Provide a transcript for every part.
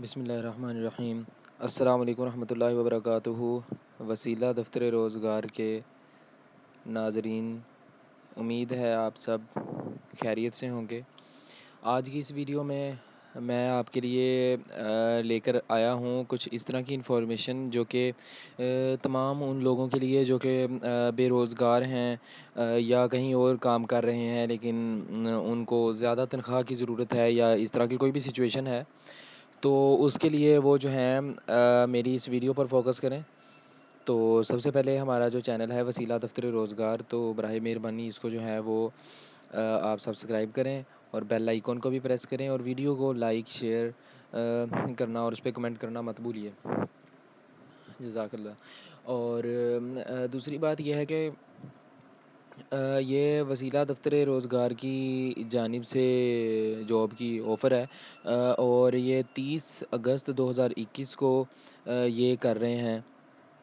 बिस्मिल्लाहिर्रहमानिर्रहीम। अस्सलाम वालेकुम रहमतुल्लाहि व बरकातुहू। वसीला दफ्तर रोज़गार के नाजरीन, उम्मीद है आप सब खैरियत से होंगे। आज की इस वीडियो में मैं आपके लिए लेकर आया हूँ कुछ इस तरह की इन्फॉर्मेशन जो कि तमाम उन लोगों के लिए जो कि बेरोज़गार हैं या कहीं और काम कर रहे हैं, लेकिन उनको ज़्यादा तनख्वाह की ज़रूरत है या इस तरह की कोई भी सिचुएशन है, तो उसके लिए वो जो हैं मेरी इस वीडियो पर फोकस करें। तो सबसे पहले हमारा जो चैनल है वसीला दफ्तर रोज़गार, तो बराए मेहरबानी इसको जो है वो आप सब्सक्राइब करें और बेल आइकॉन को भी प्रेस करें और वीडियो को लाइक शेयर करना और उस पर कमेंट करना मत भूलिए। जज़ाकल्लाह। और दूसरी बात यह है कि ये वसीला दफ्तर रोज़गार की जानिब से जॉब की ऑफ़र है और ये 30 अगस्त 2021 को ये कर रहे हैं।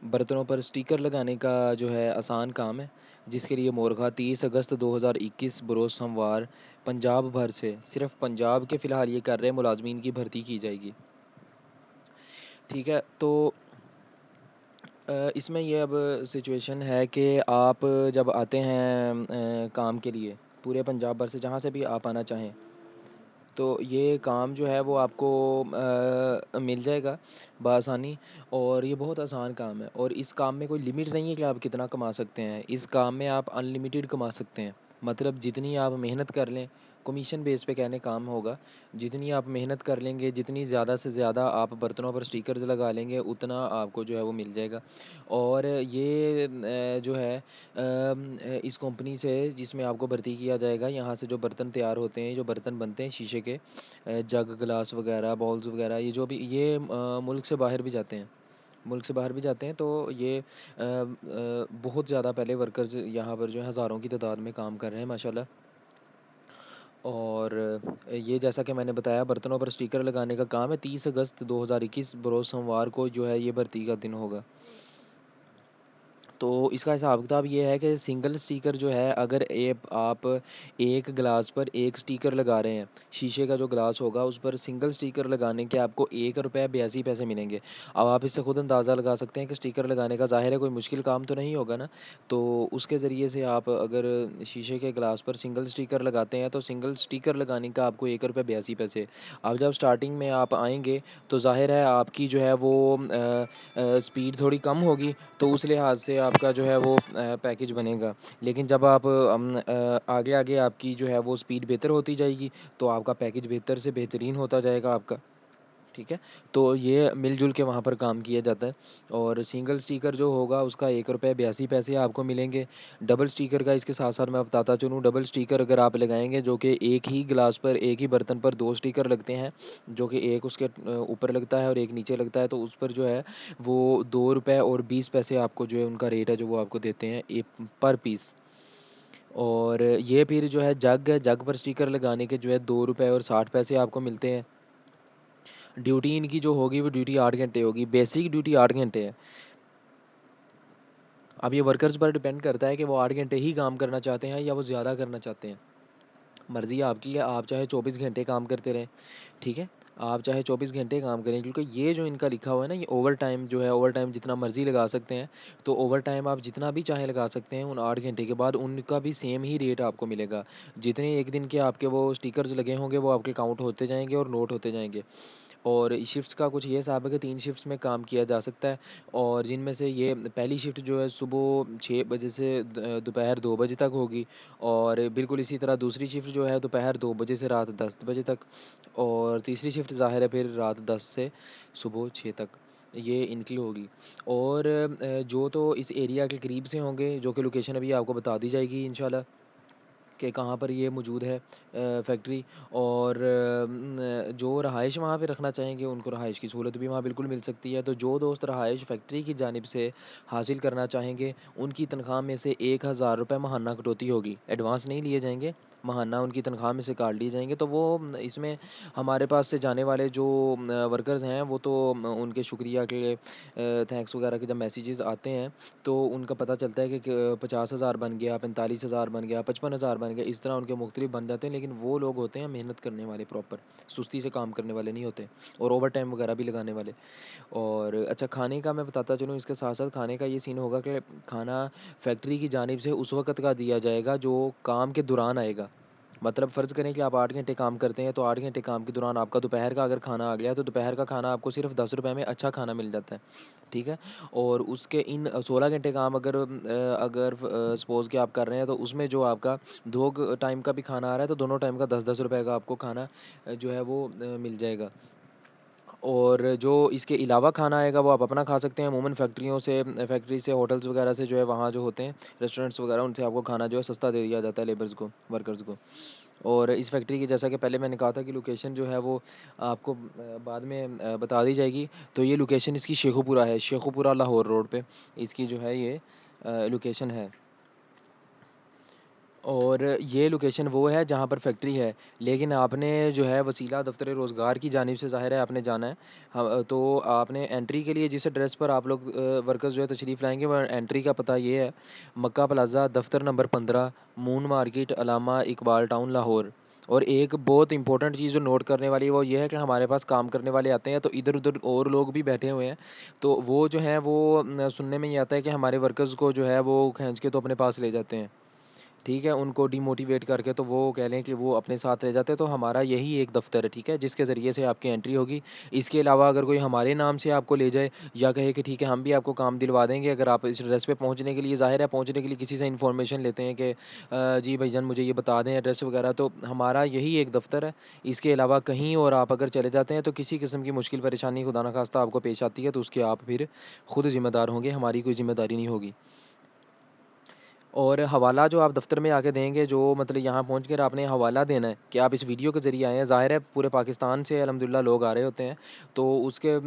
बर्तनों पर स्टिकर लगाने का जो है आसान काम है, जिसके लिए मोरखा 30 अगस्त 2021 बरोज़ सोमवार पंजाब भर से, सिर्फ पंजाब के फ़िलहाल ये कर रहे हैं, मुलाजमीन की भर्ती की जाएगी। ठीक है, तो इसमें ये अब सिचुएशन है कि आप जब आते हैं काम के लिए, पूरे पंजाब भर से जहाँ से भी आप आना चाहें, तो ये काम जो है वो आपको मिल जाएगा बआसानी। और ये बहुत आसान काम है और इस काम में कोई लिमिट नहीं है कि आप कितना कमा सकते हैं। इस काम में आप अनलिमिटेड कमा सकते हैं, मतलब जितनी आप मेहनत कर लें, कमीशन बेस पे कहने काम होगा। जितनी आप मेहनत कर लेंगे, जितनी ज़्यादा से ज़्यादा आप बर्तनों पर स्टिकर्स लगा लेंगे, उतना आपको जो है वो मिल जाएगा। और ये जो है इस कंपनी से जिसमें आपको भर्ती किया जाएगा, यहाँ से जो बर्तन तैयार होते हैं, जो बर्तन बनते हैं शीशे के, जग गिलास वगैरह, बाउल्स वगैरह, ये जो भी ये मुल्क से बाहर भी जाते हैं, मुल्क से बाहर भी जाते हैं। तो ये बहुत ज़्यादा पहले वर्कर्स यहाँ पर जो है हज़ारों की तादाद में काम कर रहे हैं माशाल्लाह। और ये जैसा कि मैंने बताया, बर्तनों पर स्टिकर लगाने का काम है। 30 अगस्त 2021 बरोज़ सोमवार को जो है ये भर्ती का दिन होगा। तो इसका हिसाब किताब ये है कि सिंगल स्टिकर जो है, अगर आप एक गिलास पर एक स्टिकर लगा रहे हैं, शीशे का जो गिलास होगा उस पर सिंगल स्टिकर लगाने के आपको 1 रुपये 82 पैसे मिलेंगे। अब आप इससे खुद अंदाज़ा लगा सकते हैं कि स्टिकर लगाने का ज़ाहिर है कोई मुश्किल काम तो नहीं होगा ना। तो उसके ज़रिए से आप अगर शीशे के गिलास पर सिंगल स्टिकर लगाते हैं, तो सिंगल स्टिकर लगाने का आपको 1 रुपये 82 पैसे। अब जब स्टार्टिंग में आप आएंगे तो ज़ाहिर है आपकी जो है वो स्पीड थोड़ी कम होगी, तो उस लिहाज से आपका जो है वो पैकेज बनेगा। लेकिन जब आप आगे आगे आपकी जो है वो स्पीड बेहतर होती जाएगी, तो आपका पैकेज बेहतर से बेहतरीन होता जाएगा आपका। ठीक है, तो ये मिलजुल के वहाँ पर काम किया जाता है। और सिंगल स्टिकर जो होगा उसका 1 रुपये 82 पैसे आपको मिलेंगे। डबल स्टिकर का इसके साथ साथ मैं बताता चलूँ, डबल स्टिकर अगर आप लगाएंगे, जो कि एक ही गिलास पर, एक ही बर्तन पर 2 स्टिकर लगते हैं, जो कि एक उसके ऊपर लगता है और एक नीचे लगता है, तो उस पर जो है वो 2 रुपये और 20 पैसे आपको जो है उनका रेट है जो वो आपको देते हैं एक पर पीस। और ये फिर जो है जग है, जग पर स्टिकर लगाने के जो है 2 रुपये और 60 पैसे आपको मिलते हैं। ड्यूटी इनकी जो होगी वो ड्यूटी 8 घंटे होगी, बेसिक ड्यूटी 8 घंटे है। अब ये वर्कर्स पर डिपेंड करता है कि वो 8 घंटे ही काम करना चाहते हैं या वो ज़्यादा करना चाहते हैं। मर्ज़ी आपकी है, आप चाहे 24 घंटे काम करते रहें। ठीक है, आप चाहे 24 घंटे काम करें, क्योंकि ये जो इनका लिखा हुआ है ना, ये ओवर टाइम जो है, ओवर टाइम जितना मर्ज़ी लगा सकते हैं। तो ओवर टाइम आप जितना भी चाहें लगा सकते हैं, उन 8 घंटे के बाद उनका भी सेम ही रेट आपको मिलेगा। जितने एक दिन के आपके वो स्टिकर्स लगे होंगे वो आपके काउंट होते जाएंगे और नोट होते जाएंगे। और शिफ्ट्स का कुछ ये हिसाब है कि 3 शिफ्ट्स में काम किया जा सकता है। और जिनमें से ये पहली शिफ्ट जो है सुबह 6 बजे से दोपहर 2 बजे तक होगी। और बिल्कुल इसी तरह दूसरी शिफ्ट जो है दोपहर 2 बजे से रात 10 बजे तक। और तीसरी शिफ्ट ज़ाहिर है फिर रात 10 से सुबह 6 तक ये इनकी होगी। और जो तो इस एरिया के करीब से होंगे, जो कि लोकेशन अभी आपको बता दी जाएगी इंशाल्लाह कि कहाँ पर ये मौजूद है फैक्ट्री। और जो रहाइश वहाँ पे रखना चाहेंगे, उनको रहाइश की सहूलत भी वहाँ बिल्कुल मिल सकती है। तो जो दोस्त रहाइश फैक्ट्री की जानिब से हासिल करना चाहेंगे, उनकी तनख्वाह में से 1000 रुपये माहाना कटौती होगी। एडवांस नहीं लिए जाएंगे, महाना उनकी तनख्वाह में से काट लिए जाएंगे। तो वो इसमें हमारे पास से जाने वाले जो वर्कर्स हैं वो तो उनके शुक्रिया के थैंक्स वगैरह के जब मैसेजेस आते हैं तो उनका पता चलता है कि 50,000 बन गया, 45,000 बन गया, 55,000 बन गया, इस तरह उनके मुख्तलिफ बन जाते हैं। लेकिन वो लोग होते हैं मेहनत करने वाले, प्रॉपर सुस्ती से काम करने वाले नहीं होते, और ओवर टाइम वगैरह भी लगाने वाले। और अच्छा, खाने का मैं बताता चलूँ, इसके साथ साथ खाने का ये सीन होगा कि खाना फैक्ट्री की जानिब से उस वक़्त का दिया जाएगा जो काम के दौरान आएगा। मतलब फ़र्ज़ करें कि आप 8 घंटे काम करते हैं, तो 8 घंटे काम के दौरान आपका दोपहर का अगर खाना आ गया, तो दोपहर का खाना आपको सिर्फ़ ₹10 में अच्छा खाना मिल जाता है, ठीक है? और उसके इन 16 घंटे काम अगर सपोज़ कि आप कर रहे हैं, तो उसमें जो आपका 2 टाइम का भी खाना आ रहा है, तो दोनों टाइम का ₹10-10 का आपको खाना जो है वो मिल जाएगा। और जो इसके अलावा खाना आएगा वो आप अपना खा सकते हैं। अमूमन फैक्ट्री से, होटल्स वगैरह से जो है, वहाँ जो होते हैं रेस्टोरेंट्स वगैरह, उनसे आपको खाना जो है सस्ता दे दिया जाता है लेबर्स को, वर्कर्स को। और इस फैक्ट्री की, जैसा कि पहले मैंने कहा था कि लोकेशन जो है वो आपको बाद में बता दी जाएगी। तो ये लोकेशन इसकी शेखुपुरा है, शेखुपुरा लाहौर रोड पे इसकी जो है ये लोकेशन है। और ये लोकेशन वो है जहाँ पर फैक्ट्री है, लेकिन आपने जो है वसीला दफ्तर रोज़गार की जानिब से, ज़ाहिर है आपने जाना है। तो आपने एंट्री के लिए जिस एड्रेस पर आप लोग वर्कर्स जो है तशरीफ़ लाएंगे, वह एंट्री का पता ये है, मक्का प्लाज़ा, दफ्तर number 15, moon market, Allama Iqbal town, Lahore. और एक बहुत इंपॉर्टेंट चीज़ जो नोट करने वाली है वो ये है कि हमारे पास काम करने वाले आते हैं, तो इधर उधर और लोग भी बैठे हुए हैं। तो वो जो है वो सुनने में ये आता है कि हमारे वर्कर्स को जो है वो खींच के तो अपने पास ले जाते हैं, ठीक है, उनको डिमोटिवेट करके, तो वो कह लें कि वो अपने साथ ले जाते हैं। तो हमारा यही एक दफ़्तर है, ठीक है, जिसके ज़रिए से आपकी एंट्री होगी। इसके अलावा अगर कोई हमारे नाम से आपको ले जाए या कहे कि ठीक है हम भी आपको काम दिलवा देंगे, अगर आप इस एड्रेस पे पहुंचने के लिए, ज़ाहिर है पहुंचने के लिए किसी से इन्फॉर्मेशन लेते हैं कि जी भाईजान मुझे ये बता दें एड्रेस वगैरह, तो हमारा यही एक दफ़्तर है। इसके अलावा कहीं और आप अगर चले जाते हैं, तो किसी किस्म की मुश्किल परेशानी खुदा न खास्ता आपको पेश आती है, तो उसके आप फिर खुद ज़िम्मेदार होंगे, हमारी कोई ज़िम्मेदारी नहीं होगी। और हवाला जो आप दफ़्तर में आके देंगे, जो मतलब यहाँ पहुँच कर आपने हवाला देना है कि आप इस वीडियो के ज़रिए आए हैं, ज़ाहिर है पूरे पाकिस्तान से अल्हम्दुलिल्लाह लोग आ रहे होते हैं। तो उसके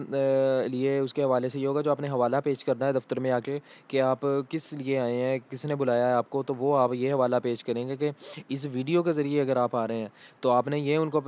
लिए उसके हवाले से ये होगा, जो आपने हवाला पेश करना है दफ़्तर में आके, कि आप किस लिए आए हैं, किसने बुलाया है आपको, तो वो आप ये हवाला पेश करेंगे कि इस वीडियो के ज़रिए अगर आप आ रहे हैं, तो आपने ये उनको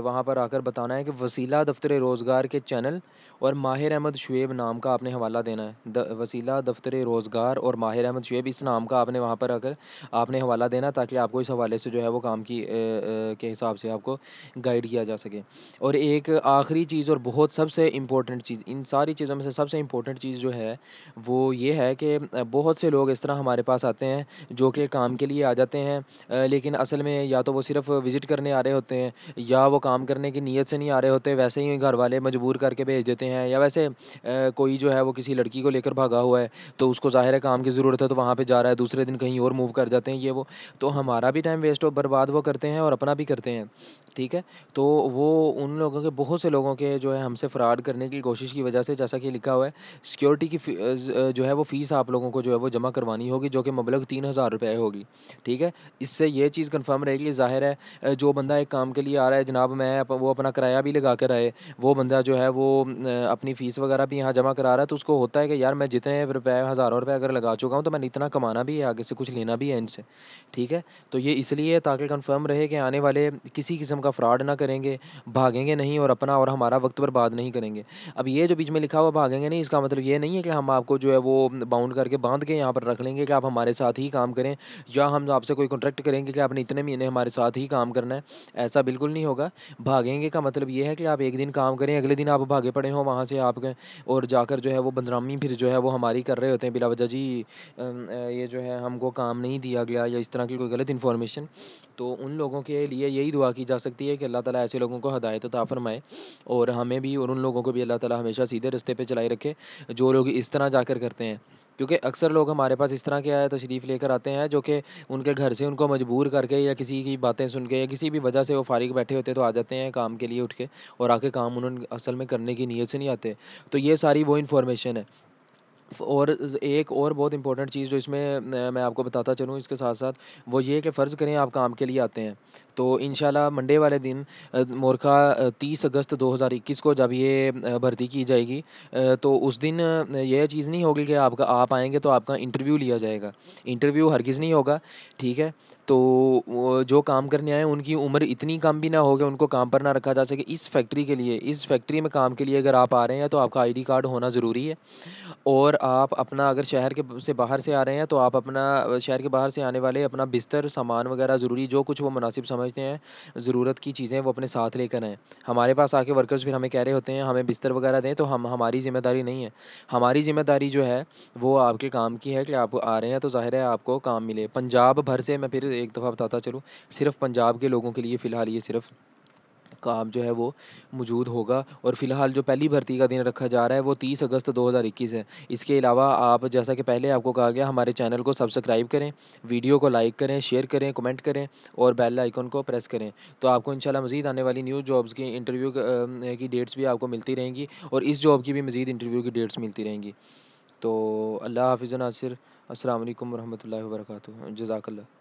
वहाँ पर आकर बताना है कि वसीला दफ्तर रोज़गार के चैनल और माहिर अहमद शुएब नाम का आपने हवाला देना है। वसीला दफ्तर रोज़गार और माहिर अहमद शुएब, इस नाम का आपने वहाँ पर आकर आपने हवाला देना, ताकि आपको इस हवाले से जो है वो काम की के हिसाब से आपको गाइड किया जा सके। और एक आखिरी चीज़ और बहुत सबसे इम्पोर्टेंट चीज़, इन सारी चीज़ों में से सबसे इम्पोर्टेंट चीज़ जो है वो ये है कि बहुत से लोग इस तरह हमारे पास आते हैं जो कि काम के लिए आ जाते हैं, लेकिन असल में या तो वो सिर्फ़ विज़िट करने आ रहे होते हैं, या वो काम करने की नीयत से नहीं आ रहे होते, वैसे ही घर वाले मजबूर करके भेज देते हैं, या वैसे कोई जो है वो किसी लड़की को लेकर भागा हुआ है, तो उसको ज़ाहिर है काम की ज़रूरत है, तो वहाँ पे जा रहा है, दूसरे दिन कहीं और मूव कर जाते हैं ये वो। तो हमारा भी टाइम वेस्ट हो, बर्बाद वो करते हैं और अपना भी करते हैं, ठीक है। तो वो उन लोगों के, बहुत से लोगों के जो है हमसे फ्रॉड करने की कोशिश की वजह से, जैसा कि लिखा हुआ है, सिक्योरिटी की जो है वो फ़ीस आप लोगों को जो है वो जमा करवानी होगी, जो कि मबलग 3,000 रुपये होगी, ठीक है। इससे ये चीज़ कंफर्म रहेगी, ज़ाहिर है जो बंदा एक काम के लिए आ रहा है जनाब, वो अपना किराया भी लगा कर आए, वो बंदा जो है वो अपनी फ़ीस वगैरह भी यहाँ जमा करा रहा है, तो उसको होता है कि यार मैं जितने रुपए, हज़ारों रुपए अगर लगा चुका हूँ, तो मैंने इतना कमाना भी है, आगे से कुछ लेना भी है इनसे, ठीक है। तो ये इसलिए ताकि कंफर्म रहे कि आने वाले किसी किस्म का फ्रॉड ना करेंगे, भागेंगे नहीं और अपना और हमारा वक्त बर्बाद नहीं करेंगे। अब ये जो बीच में लिखा हुआ भागेंगे नहीं, इसका मतलब ये नहीं है कि हम आपको जो है वो बाउंड करके बांध के यहाँ पर रख लेंगे कि आप हमारे साथ ही काम करें, या हम आपसे कोई कॉन्ट्रैक्ट करेंगे कि आपने इतने महीने हमारे साथ ही काम करना है। ऐसा बिल्कुल नहीं होगा। भागेंगे का मतलब ये है कि आप एक दिन काम करें, अगले दिन आप भागे पड़े हों वहाँ से आपके, और जाकर जो है वो बदनामी फिर जो है वो हमारी कर रहे होते हैं बिला वजह, जी ये जो है हमको काम नहीं दिया गया, या इस तरह की कोई गलत इन्फॉर्मेशन। तो उन लोगों के लिए यही दुआ की जा सकती है कि अल्लाह ताला ऐसे लोगों को हिदायत अता फरमाए, और हमें भी और उन लोगों को भी अल्लाह ताला हमेशा सीधे रास्ते पे चलाए रखे, जो लोग इस तरह जाकर करते हैं। क्योंकि अक्सर लोग हमारे पास इस तरह के तशरीफ़ लेकर आते हैं, जो कि उनके घर से उनको मजबूर करके, या किसी की बातें सुन के, या किसी भी वजह से वो फारिग बैठे होते, तो आ जाते हैं काम के लिए उठ के, और आके काम उन्होंने असल में करने की नीयत से नहीं आते। तो ये सारी वो इन्फॉर्मेशन है। और एक और बहुत इंपॉर्टेंट चीज़ जो इसमें मैं आपको बताता चलूँ इसके साथ-साथ, वो ये है कि फ़र्ज़ करें आप काम के लिए आते हैं, तो इंशाल्लाह मंडे वाले दिन मोरखा 30 अगस्त 2021 को जब ये भर्ती की जाएगी, तो उस दिन ये चीज़ नहीं होगी कि आप आएँगे तो आपका इंटरव्यू लिया जाएगा। इंटरव्यू हरगिज़ नहीं होगा, ठीक है? तो वो जो काम करने आए हैं उनकी उम्र इतनी कम भी ना हो कि उनको काम पर ना रखा जा सके। इस फैक्ट्री के लिए, इस फैक्ट्री में काम के लिए अगर आप आ रहे हैं तो आपका आईडी कार्ड होना ज़रूरी है। और आप अपना अगर शहर के से बाहर से आ रहे हैं तो आप अपना शहर के बाहर से आने वाले अपना बिस्तर, सामान वगैरह ज़रूरी जो कुछ वो मुनासिब समझते हैं, ज़रूरत की चीज़ें वो अपने साथ लेकर आएँ। हमारे पास आके वर्कर्स फिर हमें कह रहे होते हैं हमें बिस्तर वगैरह दें, तो हम हमारी ज़िम्मेदारी नहीं है। हमारी ज़िम्मेदारी जो है वो आपके काम की है कि आप आ रहे हैं तो ज़ाहिर है आपको काम मिले। पंजाब भर से मैं फिर एक दफ़ा बताता चलूँ, सिर्फ़ पंजाब के लोगों के लिए फ़िलहाल ये सिर्फ़ काम जो है वो मौजूद होगा। और फ़िलहाल जो पहली भर्ती का दिन रखा जा रहा है वो 30 अगस्त 2021 है। इसके अलावा आप जैसा कि पहले आपको कहा गया हमारे चैनल को सब्सक्राइब करें, वीडियो को लाइक करें, शेयर करें, कमेंट करें और बेल आइकन को प्रेस करें। तो आपको इंशाल्लाह मज़ीद आने वाली न्यू जॉब्स की इंटरव्यू की डेट्स भी आपको मिलती रहेंगी और इस जॉब की भी मज़ीद इंटरव्यू की डेट्स मिलती रहेंगी। तो अल्लाह हाफ़िज़ नासिर, अस्सलाम वालेकुम वरहमतुल्लाहि वबरकातुहू। जज़ाकल्लाह।